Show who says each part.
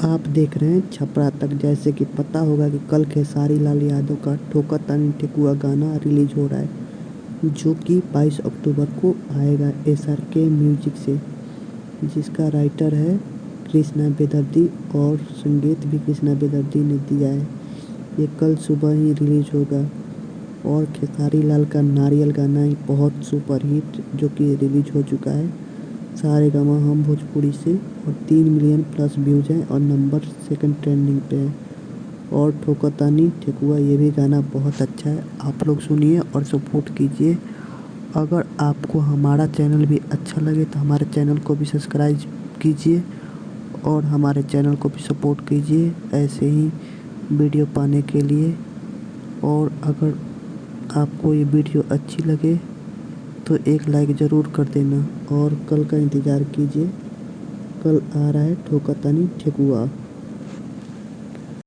Speaker 1: आप देख रहे हैं छपरा तक। जैसे कि पता होगा कि कल खेसारी लाल यादव का ठोका तानी ठेकुआ गाना रिलीज हो रहा है, जो कि 22 अक्टूबर को आएगा SRK म्यूजिक से, जिसका राइटर है कृष्णा बेदर्दी और संगीत भी कृष्णा बेदर्दी ने दिया है। ये कल सुबह ही रिलीज होगा। और खेसारी लाल का नारियल गाना ही बहुत सुपर हिट, जो कि रिलीज हो चुका है सारेगामा हम भोजपुरी से, और 3 मिलियन प्लस व्यूज़ हैं और नंबर 2 ट्रेंडिंग पे है। और ठोकतानी ठेकुआ ये भी गाना बहुत अच्छा है, आप लोग सुनिए और सपोर्ट कीजिए। अगर आपको हमारा चैनल भी अच्छा लगे तो हमारे चैनल को भी सब्सक्राइब कीजिए और हमारे चैनल को भी सपोर्ट कीजिए ऐसे ही वीडियो पाने के लिए। और अगर आपको ये वीडियो अच्छी लगे तो एक लाइक ज़रूर कर देना और कल का इंतज़ार कीजिए। कल आ रहा है ठोका तानी ठेकुआ।